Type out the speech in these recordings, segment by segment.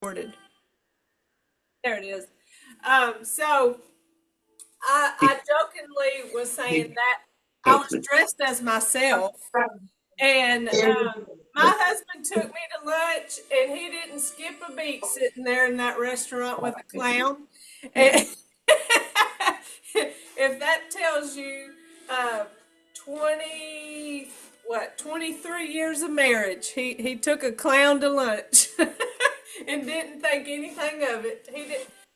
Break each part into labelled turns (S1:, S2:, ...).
S1: Recorded. There it is. So I jokingly was saying that I was dressed as myself, and my husband took me to lunch, and he didn't skip a beat sitting there in that restaurant with a clown. And if that tells you, uh, 20 what 23 years of marriage, he took a clown to lunch and didn't think anything of it.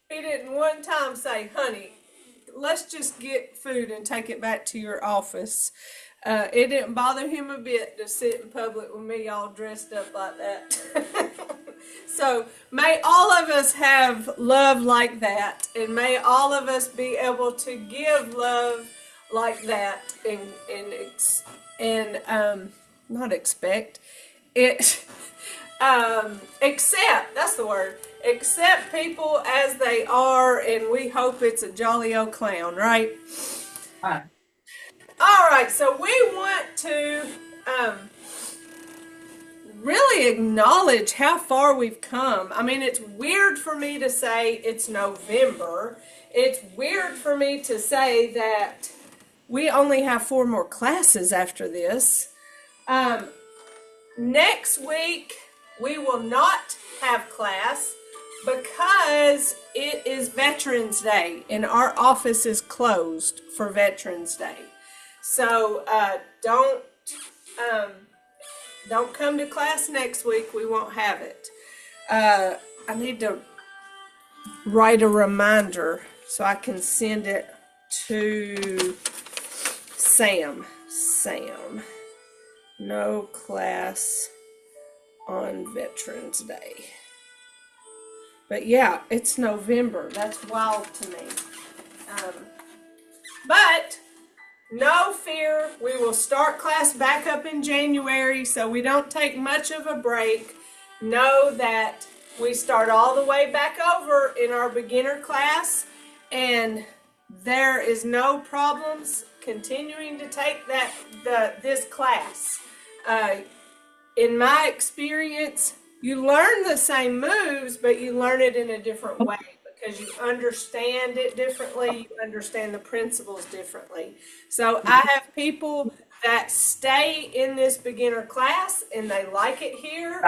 S1: He didn't one time say, honey, let's just get food and take it back to your office. It didn't bother him a bit to sit in public with me all dressed up like that. So may all of us have love like that, and may all of us be able to give love like that, and not expect it. Accept, that's the word. Accept people as they are, and we hope it's a jolly old clown, right?
S2: Hi.
S1: All right, so we want to really acknowledge how far we've come. I mean, it's weird for me to say it's November. It's weird for me to say that we only have 4 more classes after this. Next week, we will not have class because it is Veterans Day and our office is closed for Veterans Day. So don't come to class next week. We won't have it. I need to write a reminder so I can send it to Sam. Sam, no class on Veterans Day. But yeah, it's November. That's wild to me. But no fear, we will start class back up in January, so we don't take much of a break. Know that we start all the way back over in our beginner class, and there is no problems continuing to take this class. In my experience, you learn the same moves, but you learn it in a different way because you understand it differently, you understand the principles differently. So I have people that stay in this beginner class and they like it here.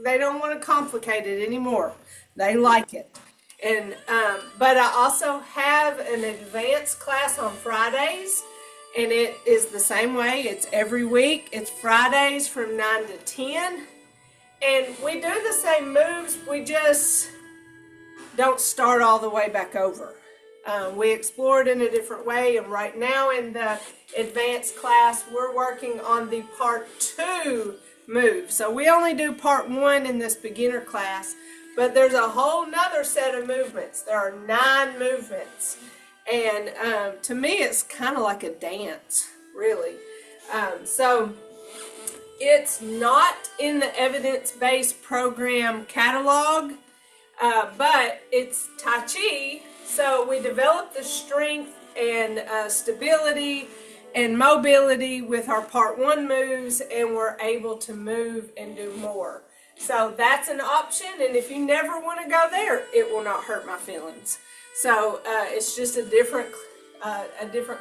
S1: They don't want to complicate it anymore. They like it. And but I also have an advanced class on Fridays, and it is the same way. It's every week. It's Fridays from 9 to 10. And we do the same moves, we just don't start all the way back over. We explore it in a different way, and right now in the advanced class, we're working on the part 2 move. So we only do part 1 in this beginner class, but there's a whole nother set of movements. There are 9 movements. And to me, it's kind of like a dance, really. So it's not in the evidence-based program catalog, but it's Tai Chi, so we develop the strength and stability and mobility with our part 1 moves, and we're able to move and do more. So that's an option, and if you never want to go there, it will not hurt my feelings. So it's just a different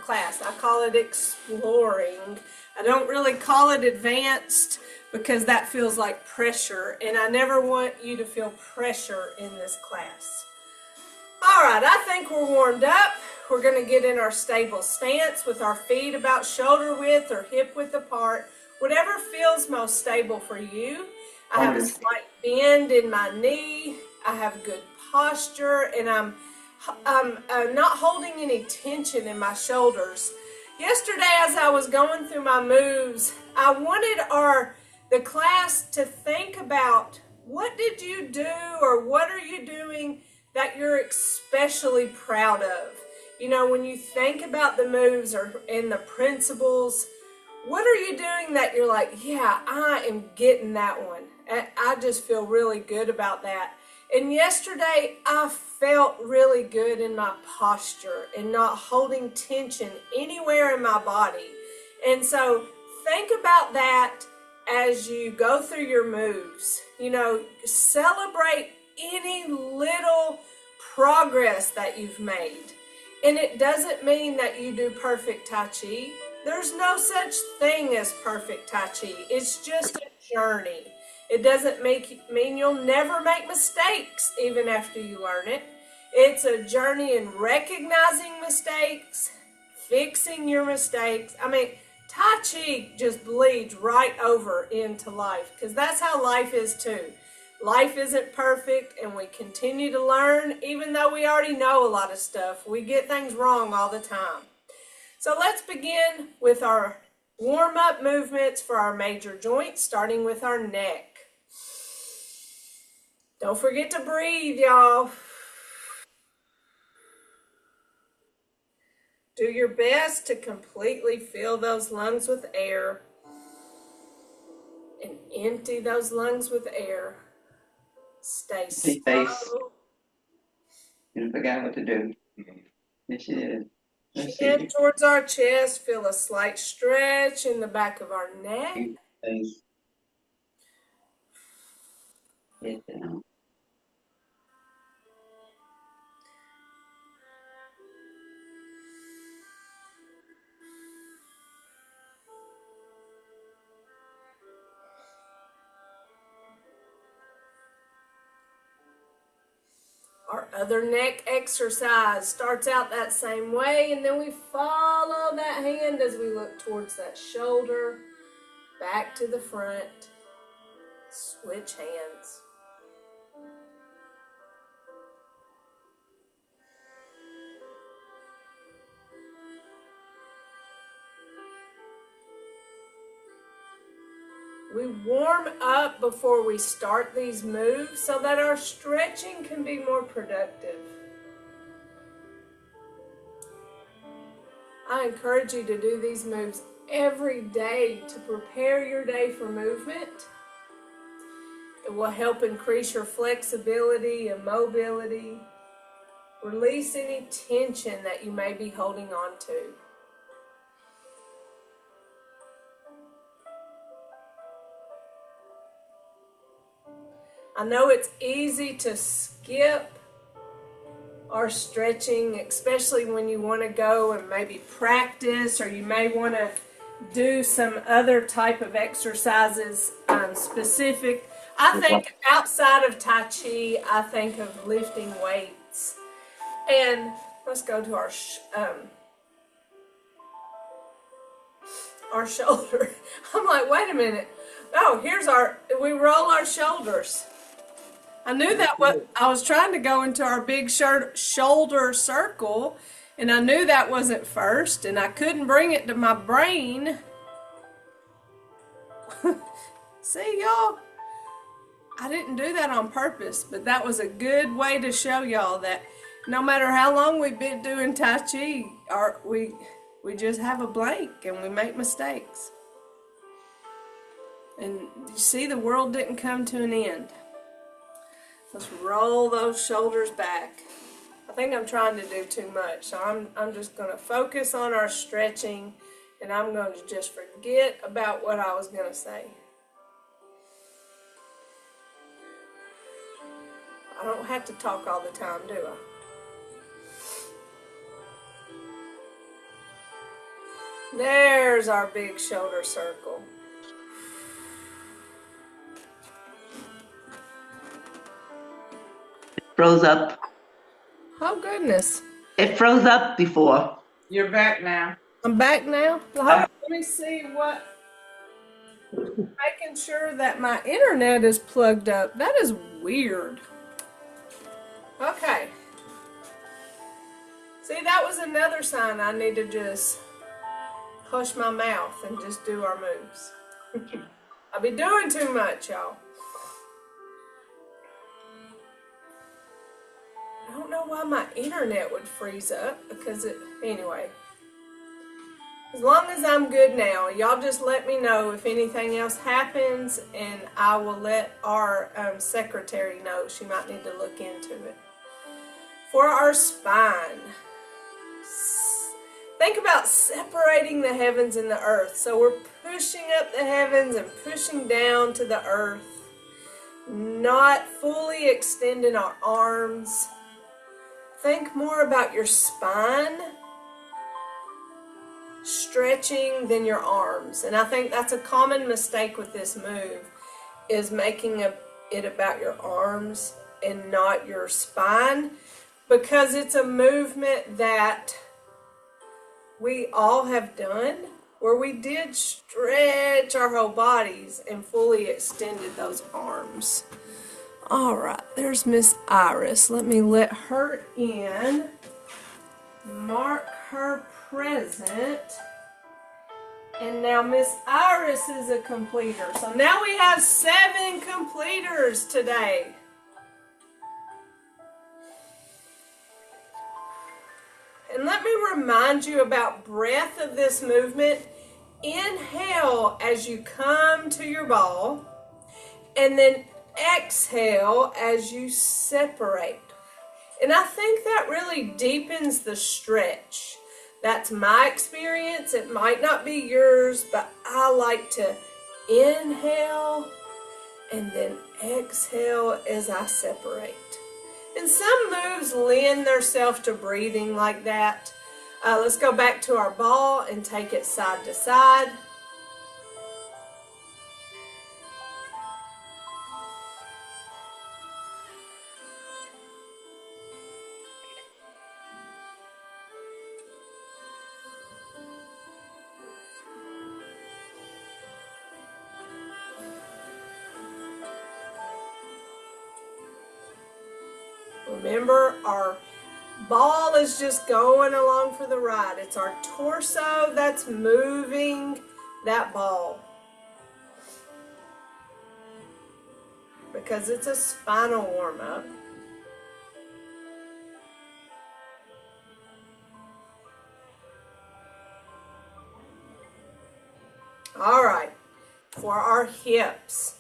S1: class. I call it exploring. I don't really call it advanced because that feels like pressure, and I never want you to feel pressure in this class. All right, I think we're warmed up. We're going to get in our stable stance with our feet about shoulder width or hip width apart, whatever feels most stable for you. I have a slight bend in my knee. I have good posture, and I'm not holding any tension in my shoulders. Yesterday, as I was going through my moves, I wanted the class to think about, what did you do or what are you doing that you're especially proud of? You know, when you think about the moves and the principles, what are you doing that you're like, yeah, I am getting that one. I just feel really good about that. And yesterday, I felt really good in my posture and not holding tension anywhere in my body. And so think about that as you go through your moves, you know, celebrate any little progress that you've made. And it doesn't mean that you do perfect Tai Chi. There's no such thing as perfect Tai Chi. It's just a journey. It doesn't mean you'll never make mistakes even after you learn it. It's a journey in recognizing mistakes, fixing your mistakes. I mean, Tai Chi just bleeds right over into life, because that's how life is too. Life isn't perfect, and we continue to learn. Even though we already know a lot of stuff, we get things wrong all the time. So let's begin with our warm-up movements for our major joints, starting with our neck. Don't forget to breathe, y'all. Do your best to completely fill those lungs with air and empty those lungs with air. Stay slow.
S2: You forgot what to do. This is.
S1: Chin towards our chest. Feel a slight stretch in the back of our neck.
S2: Get down.
S1: Our other neck exercise starts out that same way, and then we follow that hand as we look towards that shoulder, back to the front, switch hands. We warm up before we start these moves so that our stretching can be more productive. I encourage you to do these moves every day to prepare your day for movement. It will help increase your flexibility and mobility. Release any tension that you may be holding on to. I know it's easy to skip our stretching, especially when you want to go and maybe practice, or you may want to do some other type of exercises specific. I think outside of Tai Chi, I think of lifting weights. And let's go to our shoulder. I'm like, wait a minute. Oh, we roll our shoulders. I knew that I was trying to go into our big shoulder circle, and I knew that wasn't first, and I couldn't bring it to my brain. See, y'all? I didn't do that on purpose, but that was a good way to show y'all that no matter how long we've been doing Tai Chi, we just have a blank and we make mistakes. And you see, the world didn't come to an end. Let's roll those shoulders back. I think I'm trying to do too much, so I'm just going to focus on our stretching, and I'm going to just forget about what I was going to say. I don't have to talk all the time, do I? There's our big shoulder circle.
S2: Froze up.
S1: Oh, goodness.
S2: It froze up before.
S3: You're back now.
S1: I'm back now? Let me see what... Making sure that my internet is plugged up. That is weird. Okay. See, that was another sign I need to just hush my mouth and just do our moves. I'll be doing too much, y'all. I don't know why my internet would freeze up, because anyway. As long as I'm good now, y'all just let me know if anything else happens, and I will let our secretary know. She might need to look into it. For our spine, Think about separating the heavens and the earth. So we're pushing up the heavens and pushing down to the earth, not fully extending our arms. Think more about your spine stretching than your arms. And I think that's a common mistake with this move, is making it about your arms and not your spine, because it's a movement that we all have done where we did stretch our whole bodies and fully extended those arms. All right, there's Miss Iris. Let me let her in. Mark her present. And now Miss Iris is a completer. So now we have 7 completers today. And let me remind you about breath of this movement. Inhale as you come to your ball, and then exhale as you separate. And I think that really deepens the stretch. That's my experience. It might not be yours, but I like to inhale and then exhale as I separate. And some moves lend themselves to breathing like that. Let's go back to our ball and take it side to side. Remember, our ball is just going along for the ride. It's our torso that's moving that ball, because it's a spinal warm-up. All right, for our hips,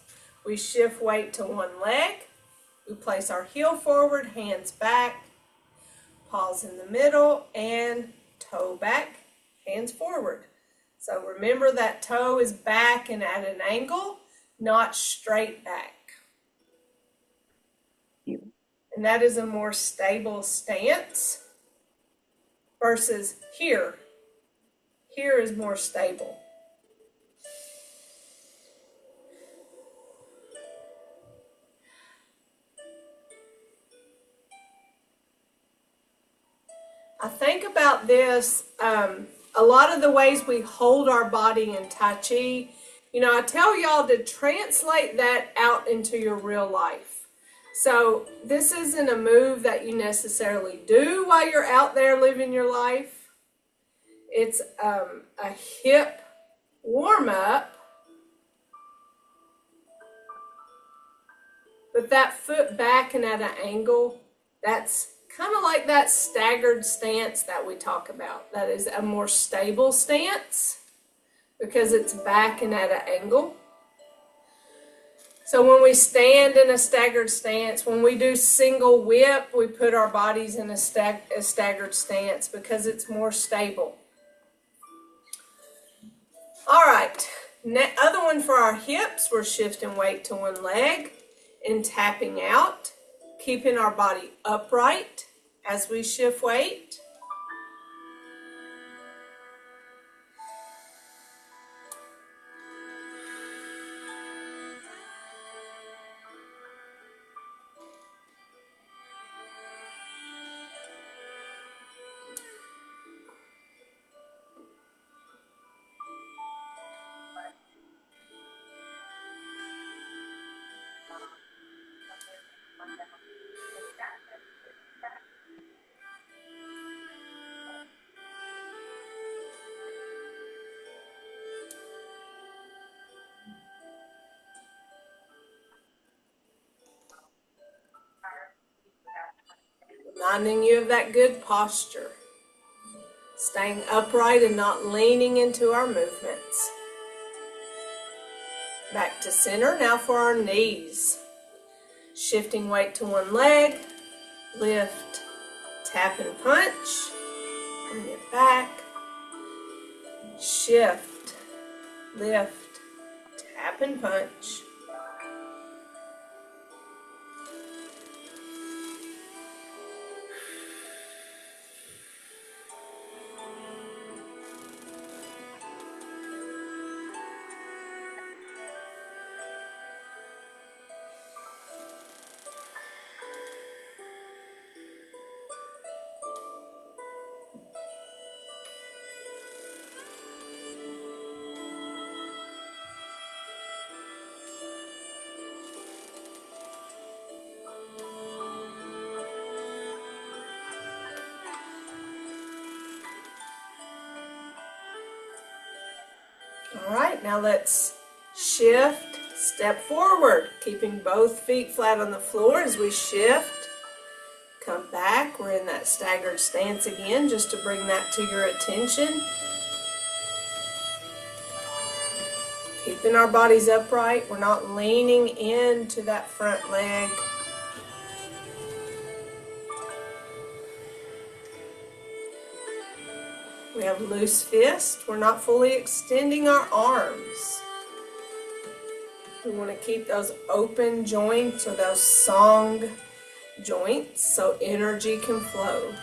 S1: we shift weight to one leg. We place our heel forward, hands back, paws in the middle, and toe back, hands forward. So remember that toe is back and at an angle, not straight back. And that is a more stable stance versus here. Here is more stable. I think about this, a lot of the ways we hold our body in Tai Chi. You know, I tell y'all to translate that out into your real life. So this isn't a move that you necessarily do while you're out there living your life. It's a hip warm-up. But that foot back and at an angle, that's kind of like that staggered stance that we talk about. That is a more stable stance because it's back and at an angle. So when we stand in a staggered stance, when we do single whip, we put our bodies in a staggered stance because it's more stable. All right, other one for our hips, we're shifting weight to one leg and tapping out, keeping our body upright as we shift weight. Reminding you of that good posture. Staying upright and not leaning into our movements. Back to center. Now for our knees. Shifting weight to one leg. Lift, tap and punch. Bring it back. shift, lift, tap and punch. All right, now let's shift, step forward, keeping both feet flat on the floor as we shift. Come back, we're in that staggered stance again, just to bring that to your attention. Keeping our bodies upright, we're not leaning into that front leg. We have loose fists. We're not fully extending our arms. We want to keep those open joints or those song joints so energy can flow.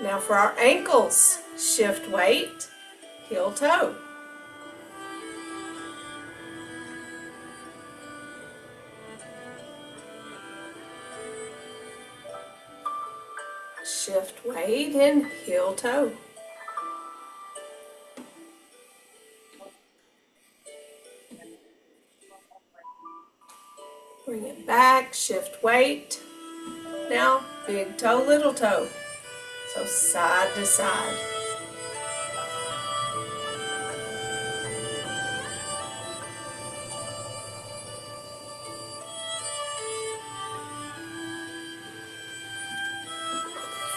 S1: Now for our ankles, shift weight, heel toe. Shift weight and heel toe. Bring it back, shift weight. Now big toe, little toe. So side to side.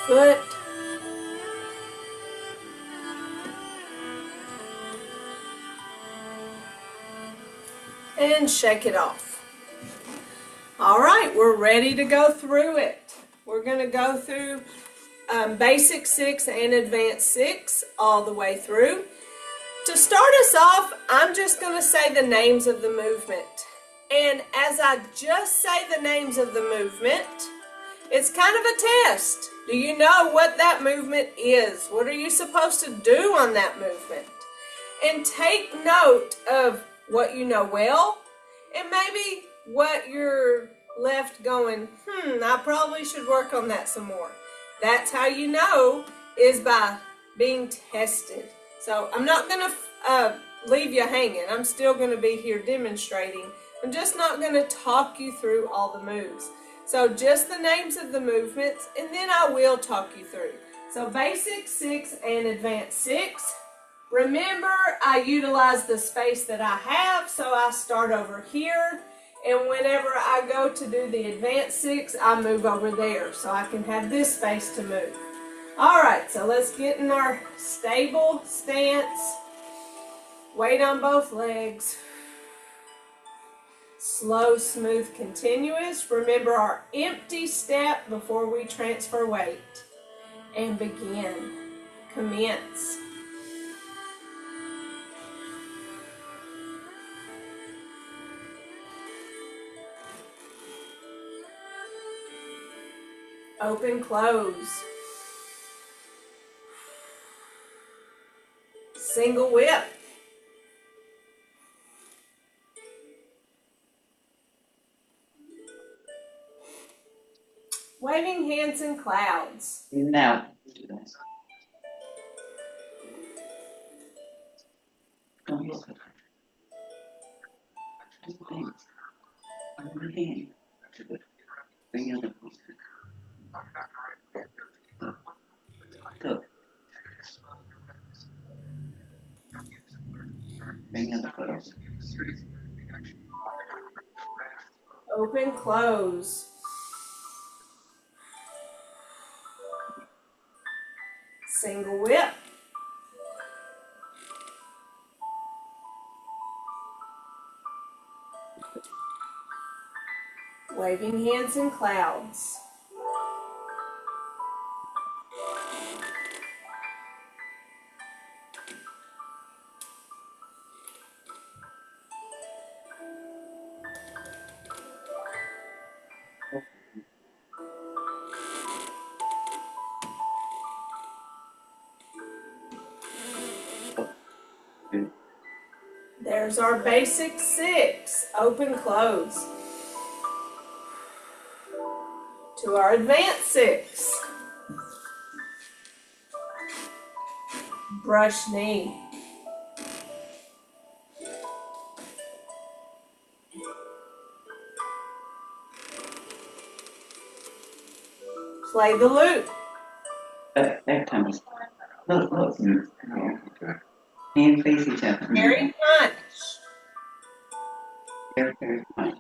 S1: Foot. And shake it off. All right, we're ready to go through it. We're going to go through basic 6 and advanced 6 all the way through. To start us off, I'm just going to say the names of the movement. And as I just say the names of the movement, it's kind of a test. Do you know what that movement is? What are you supposed to do on that movement? And take note of what you know well, and maybe what you're left going, I probably should work on that some more. That's how you know, is by being tested. So I'm not going to leave you hanging. I'm still going to be here demonstrating. I'm just not going to talk you through all the moves. So just the names of the movements, and then I will talk you through. So basic 6 and advanced 6. Remember, I utilize the space that I have, so I start over here. And whenever I go to do the advanced 6, I move over there, so I can have this space to move. All right, so let's get in our stable stance. Weight on both legs. Slow, smooth, continuous. Remember our empty step before we transfer weight. And begin. Commence. Open, close. Single whip. Waving hands in clouds.
S2: Now. Don't look at her. Two things. On one hand. Bring the other one. Good. Bring the other foot over.
S1: Open, close. Single whip. waving hands in clouds. There's our basic 6, open, close. To our advanced 6. Brush knee. Play the loop.
S2: That comes. Look. Hand face each other.
S1: Carry punch.
S2: Very much.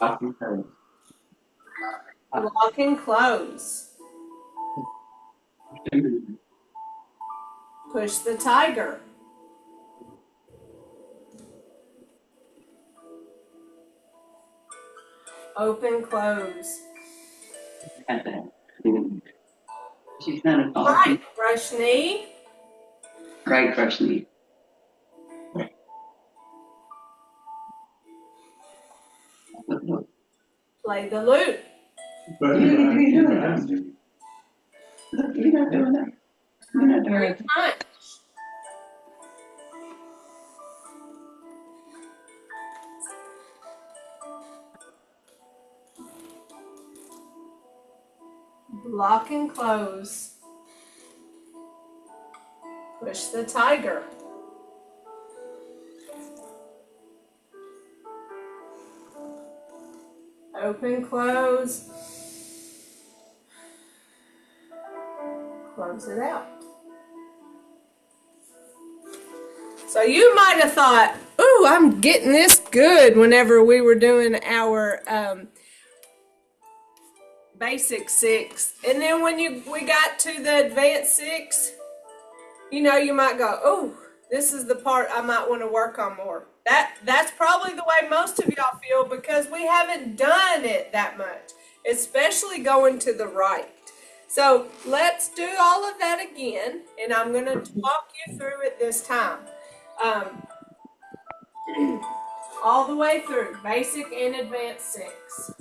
S2: Walking close.
S1: Lock and close. Push the tiger. Open, close.
S2: She's not a
S1: Right, brush knee.
S2: Right brush knee. Look.
S1: Play the loop.
S2: You're not doing that. You're not doing
S1: Carry
S2: it.
S1: punch. Lock and close. Push the tiger. Open, close. Close it out. So you might have thought, ooh, I'm getting this good whenever we were doing our basic 6. And then when we got to the advanced 6, you might go, oh, this is the part I might want to work on more. That's probably the way most of y'all feel because we haven't done it that much, especially going to the right. So let's do all of that again, and I'm going to walk you through it this time. All the way through, basic and advanced 6.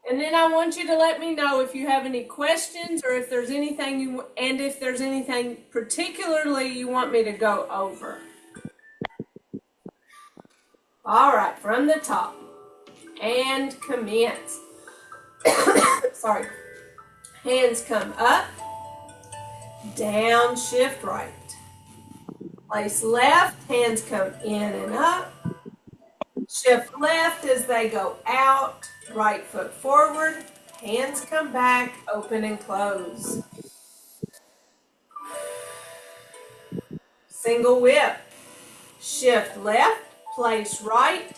S1: And then I want you to let me know if you have any questions or if there's anything if there's anything particularly you want me to go over. All right, from the top. And commence. Sorry. Hands come up, down, shift right. Place left, hands come in and up. Shift left as they go out, right foot forward, hands come back, open and close. Single whip. Shift left, place right,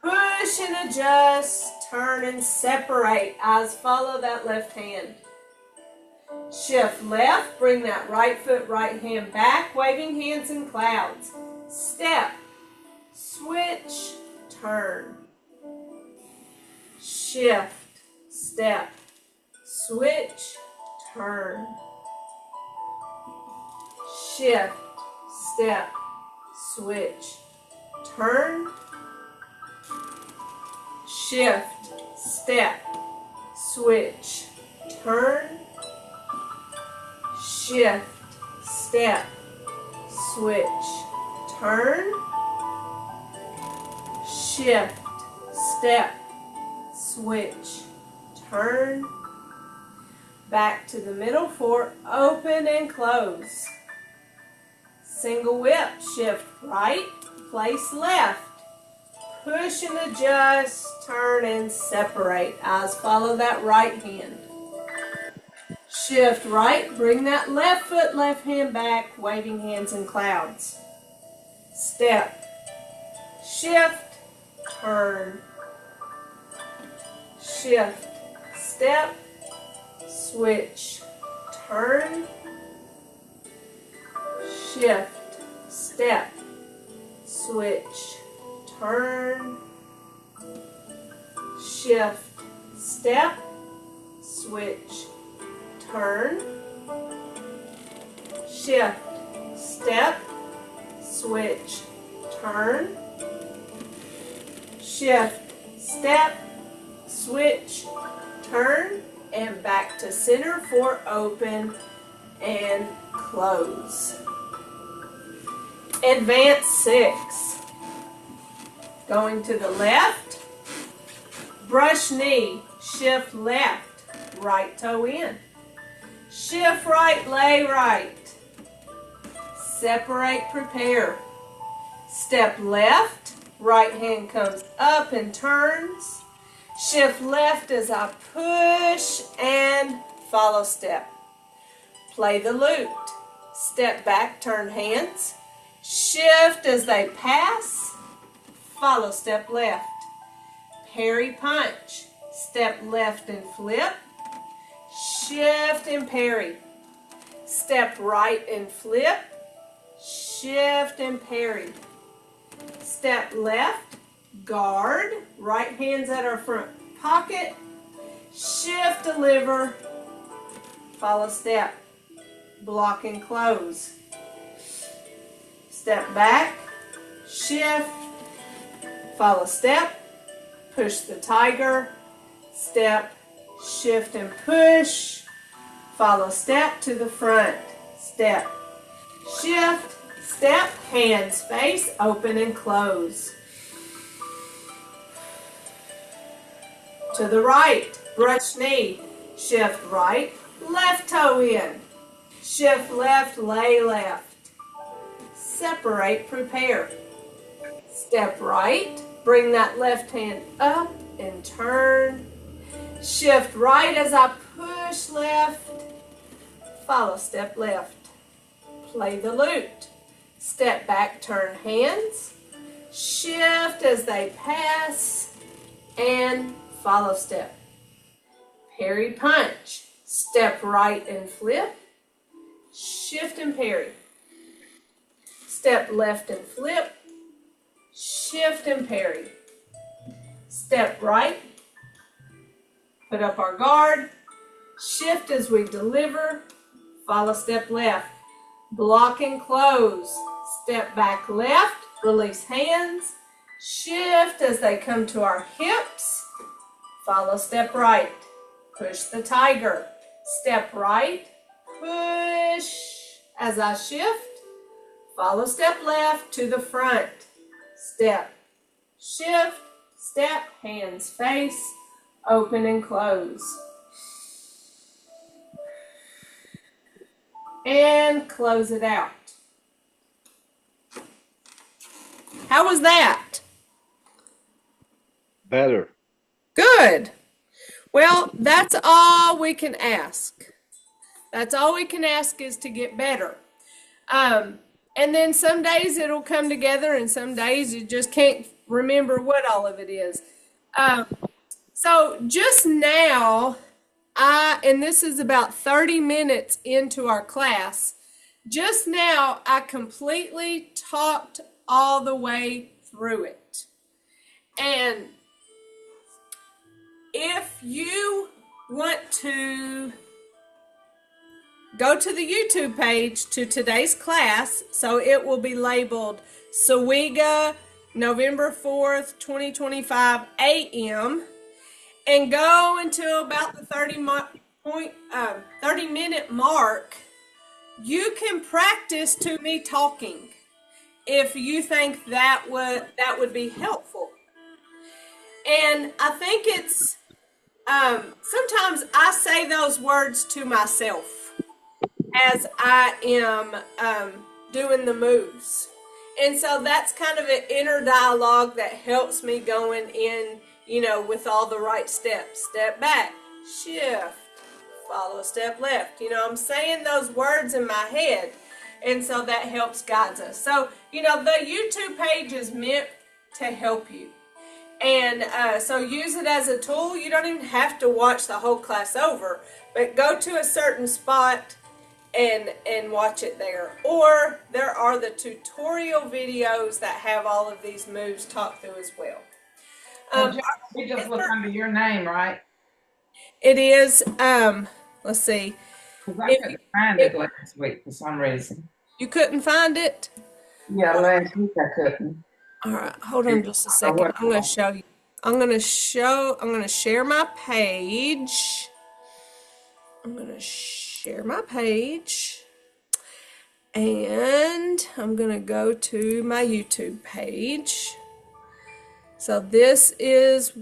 S1: push and adjust, turn and separate. Eyes follow that left hand. Shift left, bring that right foot, right hand back, waving hands in clouds. Step, switch, turn. Shift, step, switch, turn. Shift, step, switch, turn. Shift, step, switch, turn. Shift, step, switch, turn. Shift, step, switch, turn. Back to the middle for open and close. Single whip, shift right, place left. Push and adjust, turn and separate. Eyes follow that right hand. Shift right, bring that left foot, left hand back, waving hands in clouds. Step, shift, turn. Shift, step, switch, turn. Shift, step, switch, turn, shift, step, switch, turn, shift, step, switch, turn, shift, step, switch, turn, and back to center for open and close. Advance 6. Going to the left, brush knee, shift left, right toe in. Shift right, lay right. Separate, prepare. Step left, right hand comes up and turns. Shift left as I push and follow step. Play the lute. Step back, turn hands. Shift as they pass. Follow step left. Parry punch. Step left and flip. Shift and parry. Step right and flip. Shift and parry. Step left. Guard. Right hand's at our front pocket. Shift, deliver. Follow step. Block and close. Step back. Shift. Follow step. Push the tiger. Step. Shift and push. Follow step to the front. Step. Shift. Step. Hands face. Open and close. To the right, brush knee, shift right, left toe in, shift left, lay left, separate, prepare, step right, bring that left hand up and turn, shift right as I push left, follow step left, play the lute, step back, turn hands, shift as they pass, and follow step. Parry punch. Step right and flip. Shift and parry. Step left and flip. Shift and parry. Step right. Put up our guard. Shift as we deliver. Follow step left. Block and close. Step back left. Release hands. Shift as they come to our hips. Follow step right. Push the tiger. Step right. Push as I shift. Follow step left to the front. Step. Shift. Step. Hands face. Open and close. And close it out. How was that?
S3: Better.
S1: Good. Well, that's all we can ask. That's all we can ask is to get better. And then some days it'll come together and some days you just can't remember what all of it is. So just now, and this is about 30 minutes into our class, just now I completely talked all the way through it. And if you want to go to the YouTube page to today's class, so it will be labeled SOWEGA November 4th, 2025 AM, and go until about the 30-minute mark, you can practice to me talking if you think that would be helpful. And I think it's sometimes I say those words to myself as I am doing the moves. And so that's kind of an inner dialogue that helps me going in, with all the right steps. Step back, shift, follow a step left. I'm saying those words in my head. And so that helps guide us. So, the YouTube page is meant to help you. And so use it as a tool. You don't even have to watch the whole class over, but go to a certain spot and watch it there. Or there are the tutorial videos that have all of these moves talked through as well.
S3: We just look under your name, right?
S1: It is, let's see.
S3: Because I couldn't find it last week for some reason.
S1: You couldn't find it?
S3: Yeah, last week I couldn't.
S1: All right, hold on just a second. I'm going to show you. I'm going to share my page. I'm going to share my page. And I'm going to go to my YouTube page. So this is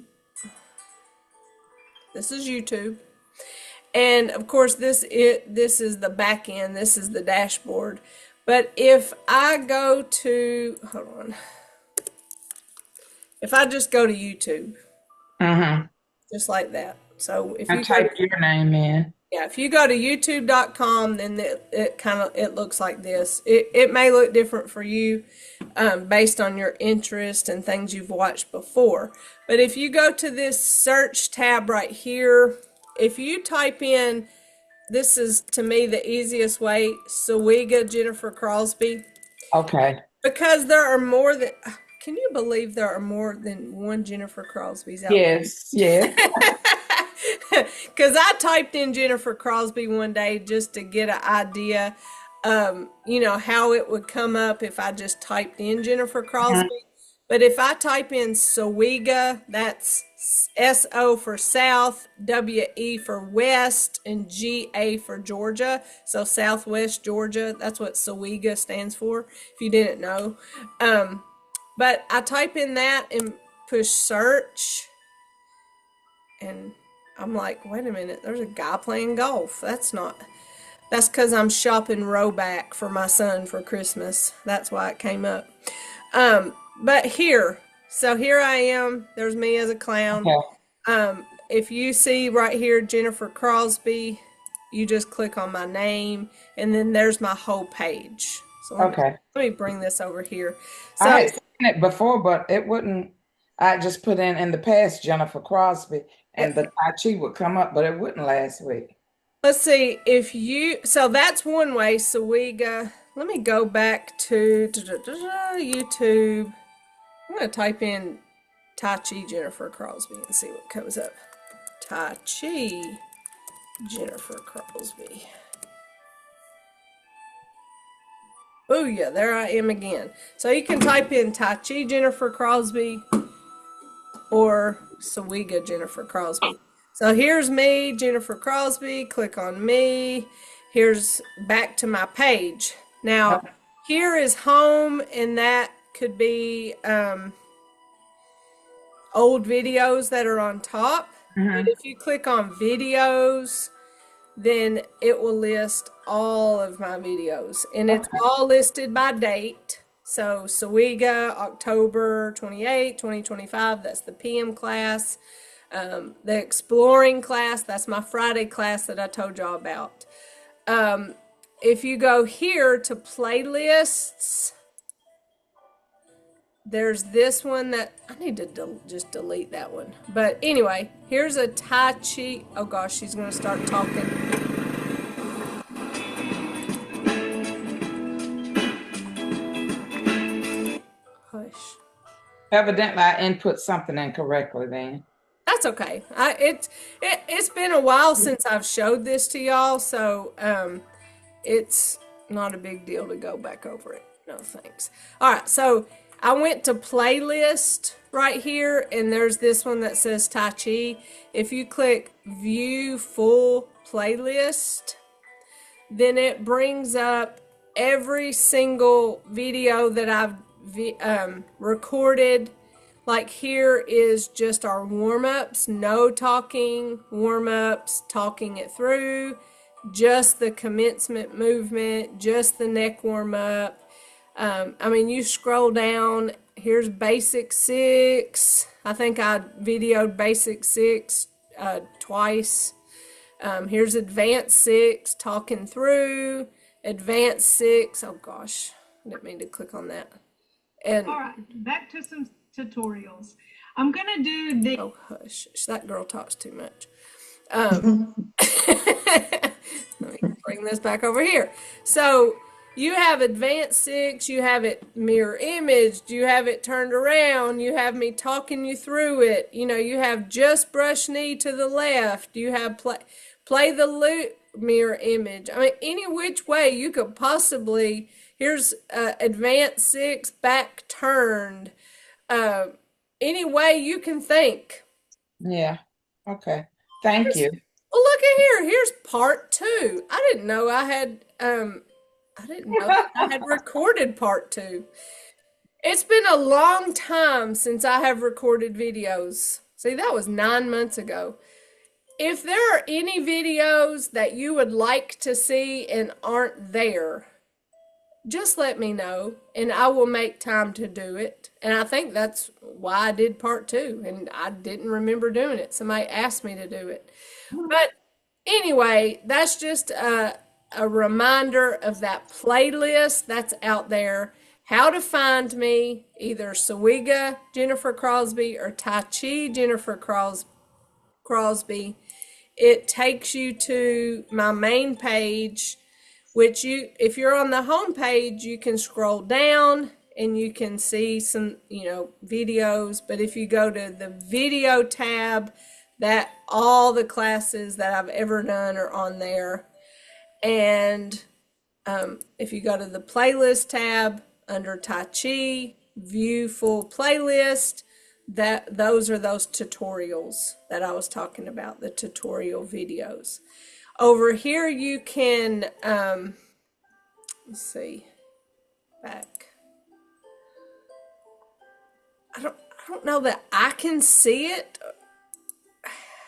S1: YouTube. And of course this is the back end, this is the dashboard. But if I go to, hold on. If I just go to YouTube, just like that. So if you
S3: type your name in.
S1: Yeah, if you go to youtube.com, then it looks like this. It may look different for you based on your interest and things you've watched before. But if you go to this search tab right here, if you type in, this is to me the easiest way, SOWEGA Jennifer Crosby.
S3: Okay.
S1: Because there are more than, can you believe there are more than one Jennifer Crosby's out there?
S3: Yes.
S1: Because I typed in Jennifer Crosby one day just to get an idea, how it would come up if I just typed in Jennifer Crosby. But if I type in SOWEGA, that's S-O for South, W-E for West, and G-A for Georgia. So Southwest Georgia, that's what SOWEGA stands for, if you didn't know. But I type in that and push search, and I'm like, wait a minute, there's a guy playing golf. That's because I'm shopping Roback for my son for Christmas. That's why it came up. But here I am. There's me as a clown.
S3: Okay.
S1: If you see right here, Jennifer Crosby, you just click on my name, and then there's my whole page. So let me bring this over here. So
S3: I had seen it before, but it wouldn't. I just put in the past Jennifer Crosby, and the Tai Chi would come up, but it wouldn't last week.
S1: Let's see so that's one way, SOWEGA. Let me go back to YouTube. I'm going to type in Tai Chi Jennifer Crosby and see what comes up. Tai Chi Jennifer Crosby. Oh yeah, there I am again. So you can type in Tai Chi Jennifer Crosby or SOWEGA Jennifer Crosby. So here's me, Jennifer Crosby. Click on me. Here's back to my page. Now, here is home, and that could be old videos that are on top. But if you click on videos, then it will list all of my videos, and it's all listed by date. So SOWEGA, October 28, 2025, that's the PM class. The exploring class, that's my Friday class that I told y'all about. If you go here to playlists, there's this one that I need to just delete that one. But anyway, here's a Tai Chi. Oh gosh, she's going to start talking. Hush.
S3: Evidently, I input something incorrectly then.
S1: That's okay. It's been a while since I've showed this to y'all, so it's not a big deal to go back over it. No thanks. All right, so I went to playlist right here, and there's this one that says Tai Chi. If you click view full playlist, then it brings up every single video that I've recorded. Like here is just our warm-ups, no talking, warm-ups, talking it through, just the commencement movement, just the neck warm-up. You scroll down, here's basic 6. I think I videoed basic 6 twice. Here's advanced 6, talking through, advanced 6. Oh gosh, I didn't mean to click on that. And
S4: all right, back to some tutorials. I'm gonna do the
S1: oh hush, that girl talks too much. Let me bring this back over here. So you have advanced 6, you have it mirror imaged, you have it turned around, you have me talking you through it. You know, you have just brush knee to the left, you have play the loop mirror image. I mean, any which way you could possibly, here's advanced 6 back turned. Any way you can think.
S3: Yeah. Okay. Thank you.
S1: Well, look at here. Here's part 2. I didn't know I had recorded part 2. It's been a long time since I have recorded videos. See, that was 9 months ago. If there are any videos that you would like to see and aren't there, just let me know and I will make time to do it. And I think that's why I did part 2 and I didn't remember doing it. Somebody asked me to do it. But anyway, that's just a reminder of that playlist that's out there. How to find me, either SOWEGA Jennifer Crosby or Tai Chi Jennifer Crosby. It takes you to my main page, which if you're on the home page, you can scroll down and you can see some, videos. But if you go to the video tab, that all the classes that I've ever done are on there. And if you go to the playlist tab under Tai Chi, view full playlist, those are those tutorials that I was talking about, the tutorial videos. Over here you can, let's see, back. I don't know that I can see it,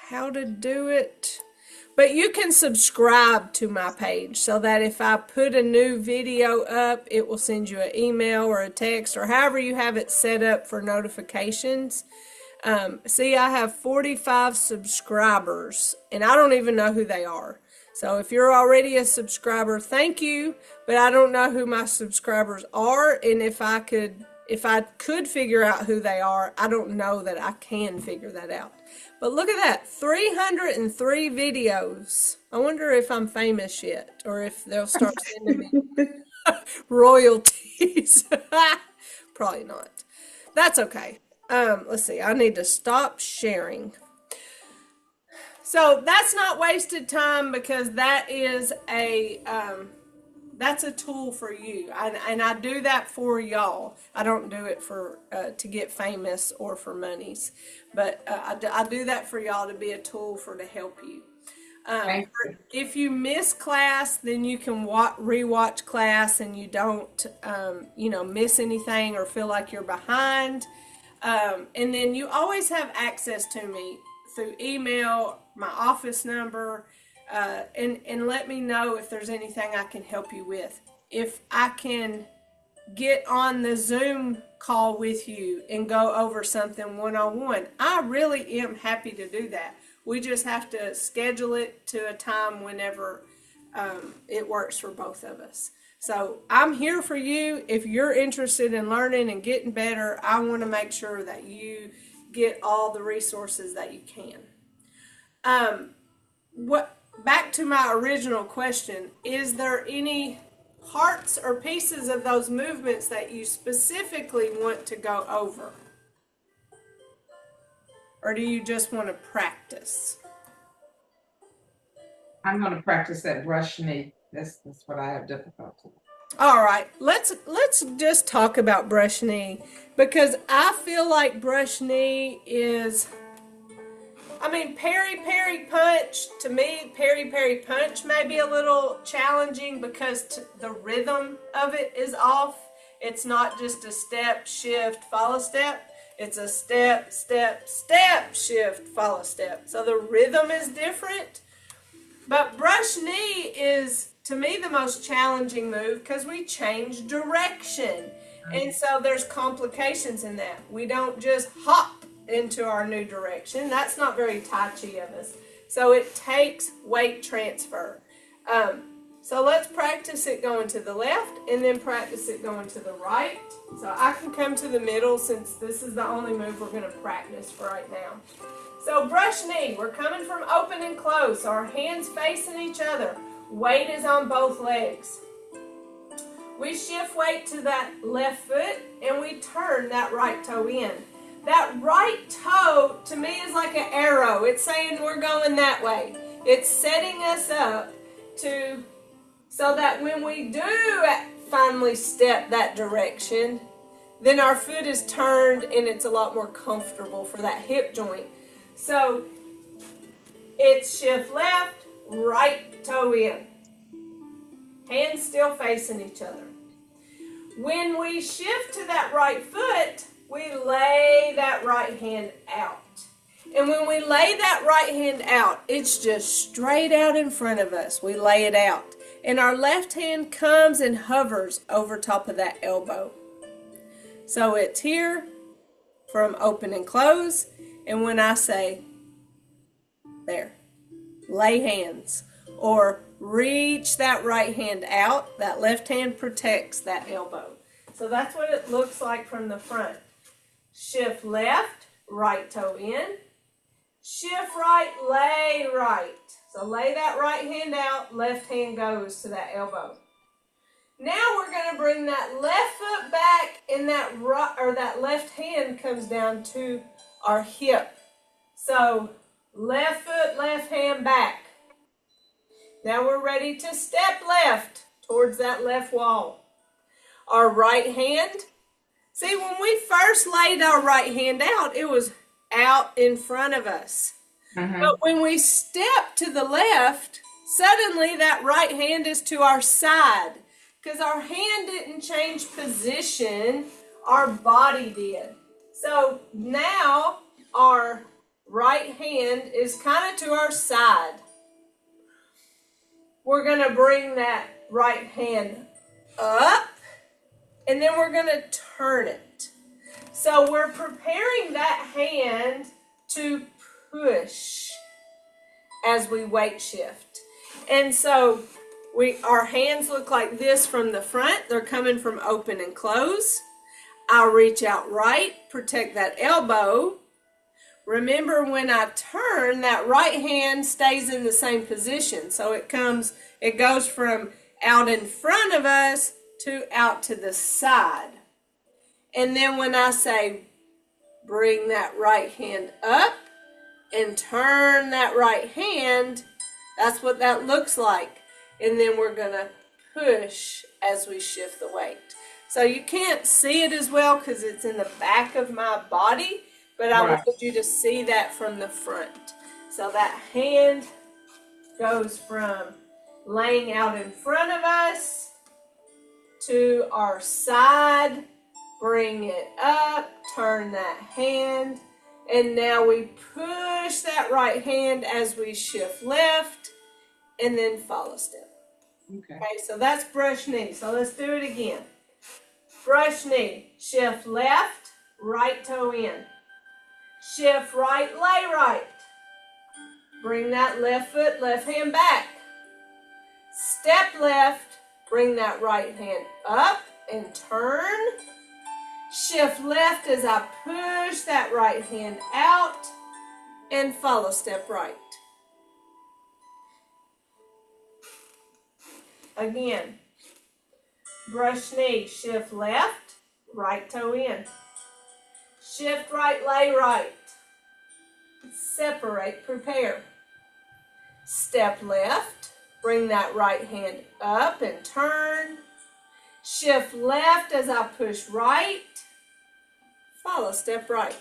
S1: how to do it, but you can subscribe to my page so that if I put a new video up, it will send you an email or a text or however you have it set up for notifications. See, I have 45 subscribers and I don't even know who they are. So if you're already a subscriber, thank you, but I don't know who my subscribers are. And if I could figure out who they are, I don't know that I can figure that out. But look at that, 303 videos. I wonder if I'm famous yet or if they'll start sending me royalties. Probably not. That's okay. Let's see, I need to stop sharing. So that's not wasted time because that is that's a tool for you, and I do that for y'all. I don't do it for to get famous or for monies, but I do that for y'all to be a tool to help you. If you miss class, then you can rewatch class, and you don't miss anything or feel like you're behind. And then you always have access to me through email, my office number. And let me know if there's anything I can help you with. If I can get on the Zoom call with you and go over something one-on-one, I really am happy to do that. We just have to schedule it to a time whenever it works for both of us. So I'm here for you. If you're interested in learning and getting better, I want to make sure that you get all the resources that you can. Back to my original question, is there any parts or pieces of those movements that you specifically want to go over? Or do you just want to practice?
S3: I'm going to practice that brush knee. That's what I have difficulty with.
S1: All right, let's just talk about brush knee, because I feel like brush knee is, parry, parry, punch. To me, parry, parry, punch may be a little challenging because the rhythm of it is off. It's not just a step, shift, follow step. It's a step, step, step, shift, follow step. So the rhythm is different. But brush knee is, to me, the most challenging move because we change direction. And so there's complications in that. We don't just hop into our new direction. That's not very Tai Chi of us. So it takes weight transfer. So let's practice it going to the left and then practice it going to the right. So I can come to the middle since this is the only move we're going to practice for right now. So brush knee, we're coming from open and close, so our hands facing each other. Weight is on both legs. We shift weight to that left foot and we turn that right toe in. That right toe to me is like an arrow. It's saying we're going that way. It's setting us up to so that when we do finally step that direction, then our foot is turned and it's a lot more comfortable for that hip joint. So it's shift left, right toe in. Hands still facing each other. When we shift to that right foot, we lay that right hand out. And when we lay that right hand out, it's just straight out in front of us. We lay it out. And our left hand comes and hovers over top of that elbow. So it's here from open and close. And when I say, there, lay hands, or reach that right hand out, that left hand protects that elbow. So that's what it looks like from the front. Shift left, right toe in. Shift right, lay right. So lay that right hand out, left hand goes to that elbow. Now we're going to bring that left foot back and that left hand comes down to our hip. So left foot, left hand back. Now we're ready to step left towards that left wall. Our right hand. See, when we first laid our right hand out, it was out in front of us. But when we step to the left, suddenly that right hand is to our side. Because our hand didn't change position, our body did. So now our right hand is kind of to our side. We're going to bring that right hand up, and then we're going to turn it. So we're preparing that hand to push as we weight shift. And so our hands look like this from the front. They're coming from open and close. I'll reach out right, protect that elbow. Remember, when I turn, that right hand stays in the same position. So it goes from out in front of us to out to the side. And then when I say bring that right hand up and turn that right hand, that's what that looks like. And then we're going to push as we shift the weight. So you can't see it as well because it's in the back of my body, but I wanted you to see that from the front. So that hand goes from laying out in front of us to our side, bring it up, turn that hand, and now we push that right hand as we shift left, and then follow step. Okay, so that's brush knee. So let's do it again. Brush knee, shift left, right toe in. Shift right, lay right. Bring that left foot, left hand back. Step left, bring that right hand up and turn. Shift left as I push that right hand out and follow step right. Again, brush knee, shift left, right toe in. Shift right, lay right. Separate, prepare. Step left, bring that right hand up and turn. Shift left as I push right. Follow step right.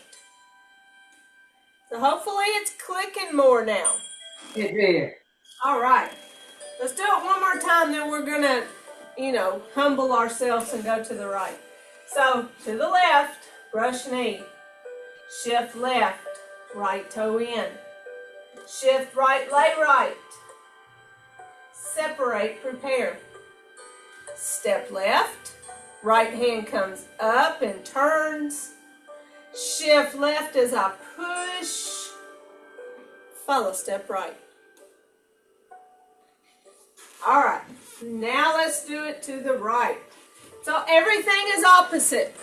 S1: So hopefully it's clicking more now.
S3: It did.
S1: All right. Let's do it one more time, then we're going to, humble ourselves and go to the right. So to the left, brush knee. Shift left, right toe in. Shift right, lay right. Separate, prepare. Step left, right hand comes up and turns. Shift left as I push. Follow step right. All right, now let's do it to the right. So everything is opposite.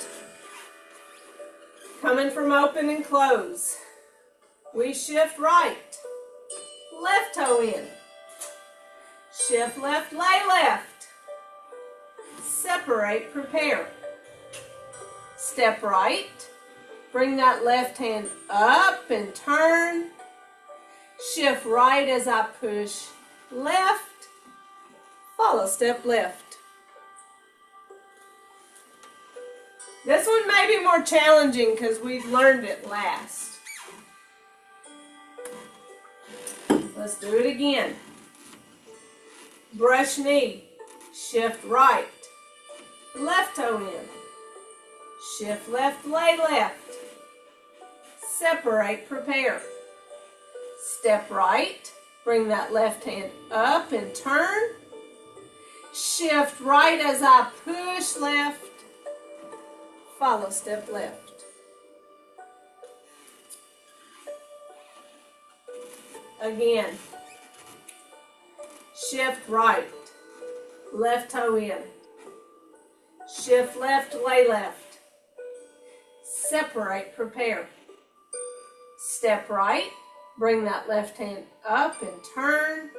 S1: Coming from open and close. We shift right. Left toe in. Shift left, lay left. Separate, prepare. Step right. Bring that left hand up and turn. Shift right as I push left. Follow step left. This one may be more challenging because we learned it last. Let's do it again. Brush knee. Shift right. Left toe in. Shift left, lay left. Separate, prepare. Step right. Bring that left hand up and turn. Shift right as I push left. Follow step left. Again. Shift right. Left toe in. Shift left, lay left. Separate, prepare. Step right. Bring that left hand up and turn.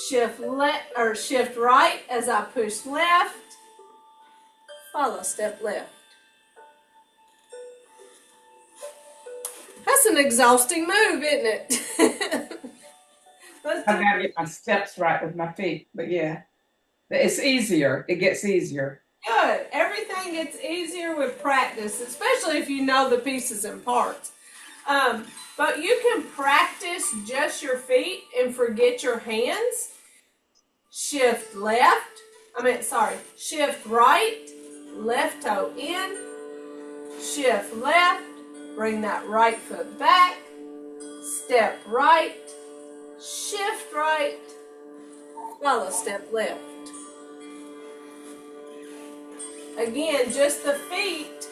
S1: Shift right as I push left. Follow step left. That's an exhausting move, isn't it?
S3: I gotta get my steps right with my feet, but yeah, it's easier. It gets easier.
S1: Good. Everything gets easier with practice, especially if you know the pieces and parts. But you can practice just your feet and forget your hands. Shift right, left toe in, shift left, bring that right foot back, step right, shift right, follow step left. Again, just the feet.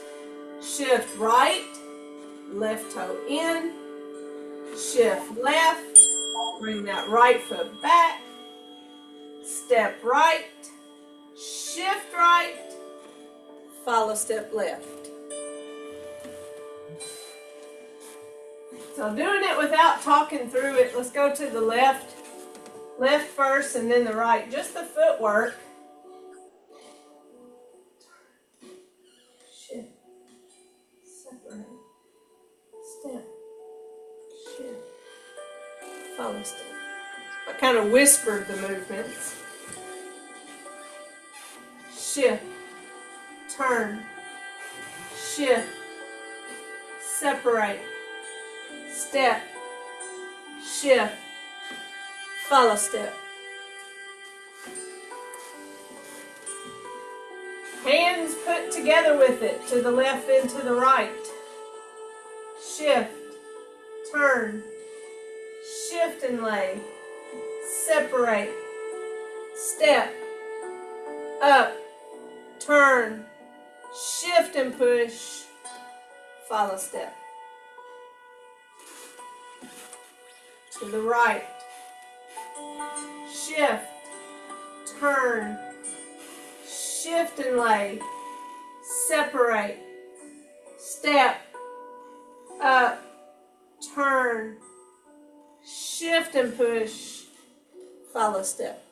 S1: Shift right, left toe in, shift left, bring that right foot back, step right, shift right, follow step left. So doing it without talking through it, let's go to the left. Left first and then the right, just the footwork. Shift, separate, step, shift, follow step. I kind of whispered the movements. Shift, turn, shift, separate, step, shift, follow step. Hands put together with it, to the left and to the right. Shift, turn, shift and lay, separate, step, up, turn, shift and push, follow step. To the right, shift, turn, shift and lay, separate, step, up, turn, shift and push, follow step.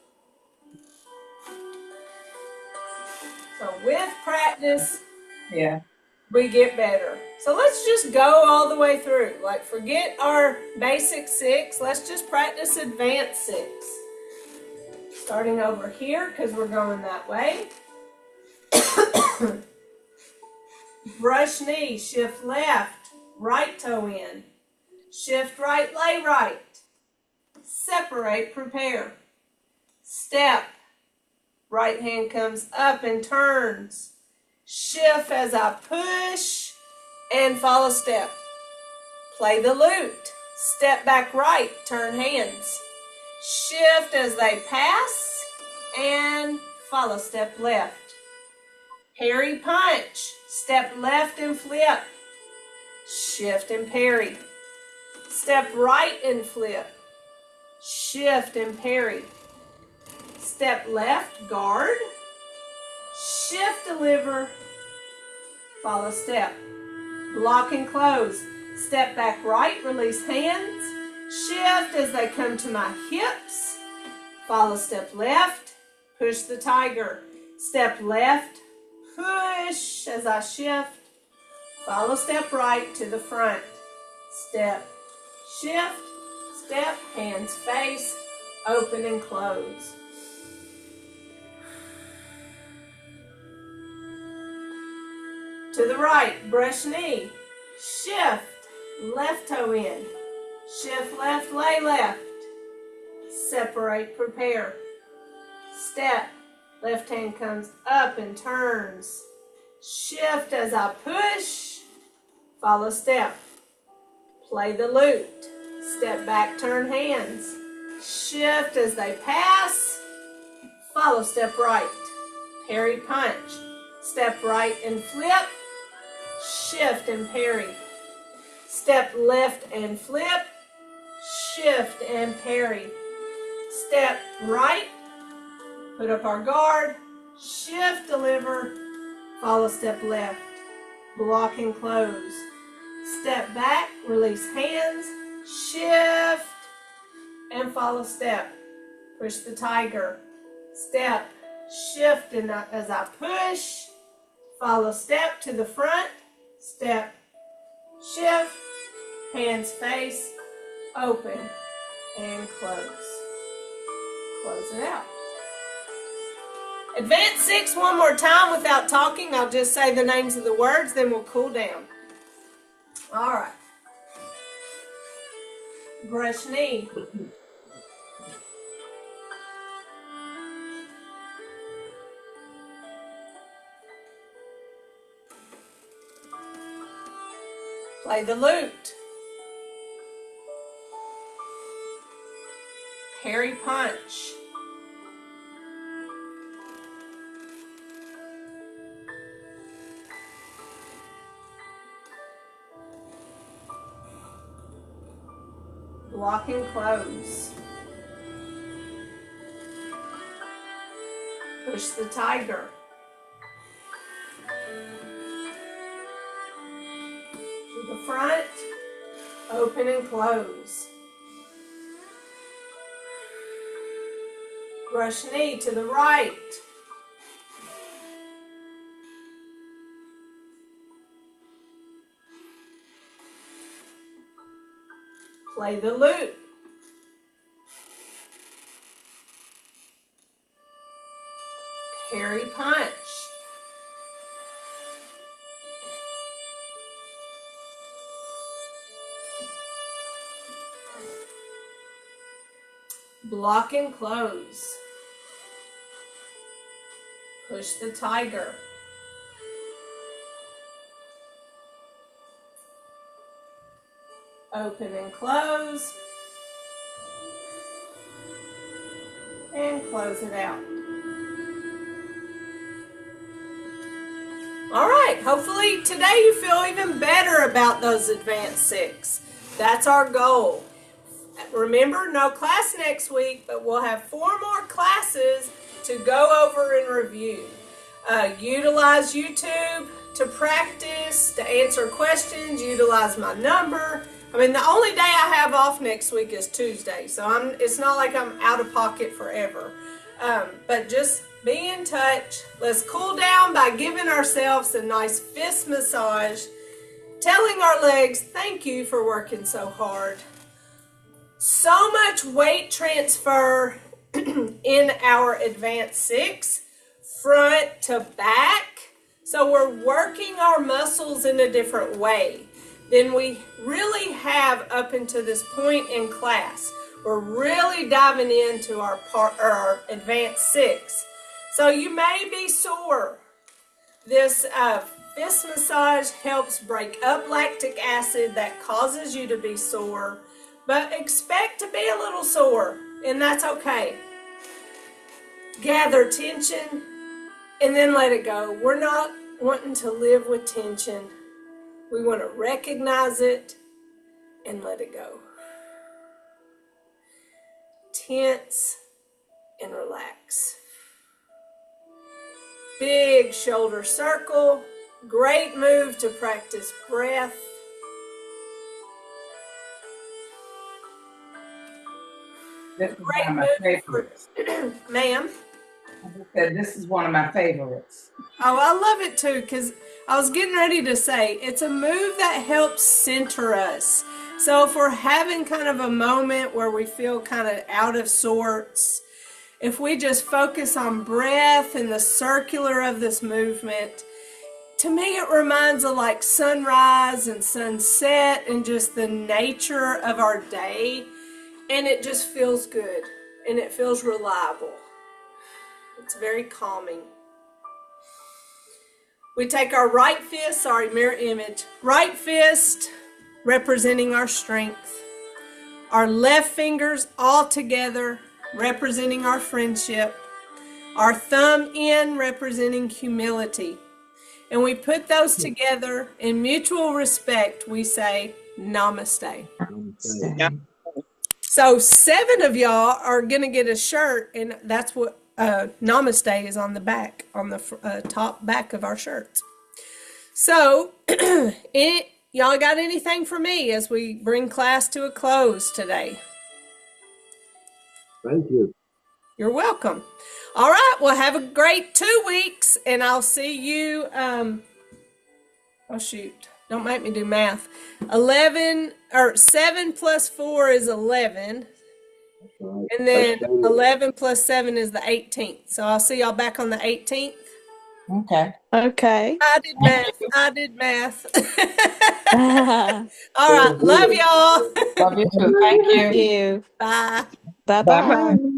S1: So with practice,
S3: Yeah.
S1: we get better. So let's just go all the way through. Like, forget our basic 6. Let's just practice advanced 6. Starting over here because we're going that way. Brush knee, shift left, right toe in. Shift right, lay right. Separate, prepare. Step. Right hand comes up and turns. Shift as I push and follow step. Play the lute. Step back right, turn hands. Shift as they pass and follow step left. Parry punch. Step left and flip. Shift and parry. Step right and flip. Shift and parry. Step left, guard. Shift, deliver. Follow step. Block and close. Step back right, release hands. Shift as they come to my hips. Follow step left. Push the tiger. Step left. Push as I shift. Follow step right to the front. Step, shift, step, hands face, open and close. To the right, brush knee, shift, left toe in, shift left, lay left, separate, prepare, step, left hand comes up and turns, shift as I push, follow step, play the lute, step back, turn hands, shift as they pass, follow step right, parry punch, step right and flip, shift and parry, step left and flip, shift and parry, step right, put up our guard, shift, deliver, follow step left, block and close, step back, release hands, shift, and follow step, push the tiger, step, shift, and as I push, follow step to the front, step, shift, hands face, open, and close. Close it out. Advance 6 one more time without talking. I'll just say the names of the words, then we'll cool down. All right. Brush knee. Play the lute. Parry punch. Block and close. Push the tiger. To the front, open and close. Brush knee to the right. Play the lute. Parry punch. Block and close. Push the tiger. Open and close. And close it out. All right, hopefully today you feel even better about those advanced 6. That's our goal. Remember, no class next week, but we'll have 4 more classes to go over and review. Utilize YouTube to practice, to answer questions, utilize my number. I mean, the only day I have off next week is Tuesday, so it's not like I'm out of pocket forever. But just be in touch. Let's cool down by giving ourselves a nice fist massage, telling our legs, thank you for working so hard. So much weight transfer in our advanced 6, front to back. So we're working our muscles in a different way than we really have up until this point in class. We're really diving into our advanced 6. So you may be sore. This fist massage helps break up lactic acid that causes you to be sore, but expect to be a little sore, and that's okay. Gather tension and then let it go. We're not wanting to live with tension. We want to recognize it and let it go. Tense and relax. Big shoulder circle. Great move to practice breath.
S3: This is one
S1: Great
S3: of my
S1: move
S3: favorites.
S1: Ma'am.
S3: I just said this is one of my favorites.
S1: Oh, I love it too, because I was getting ready to say it's a move that helps center us. So if we're having kind of a moment where we feel kind of out of sorts, if we just focus on breath and the circular of this movement, to me it reminds of like sunrise and sunset and just the nature of our day. And it just feels good and it feels reliable. It's very calming. We take our right fist, mirror image. Right fist representing our strength. Our left fingers all together representing our friendship. Our thumb in representing humility. And we put those together in mutual respect. We say namaste.
S4: Yeah.
S1: So 7 of y'all are going to get a shirt, and that's what namaste is on the back, on the top back of our shirts. So y'all got anything for me as we bring class to a close today?
S4: Thank you.
S1: You're welcome. All right, well, have a great 2 weeks, and I'll see you, oh shoot, don't make me do math. 7 plus 4 is 11,
S4: Right.
S1: and then 11 plus 7 is the 18th. So I'll see y'all back on the 18th.
S3: Okay.
S5: Okay.
S1: I did math. All right, love y'all.
S3: Love you too. Thank you.
S5: Thank you.
S1: Bye.
S5: Bye-bye.
S4: Bye-bye.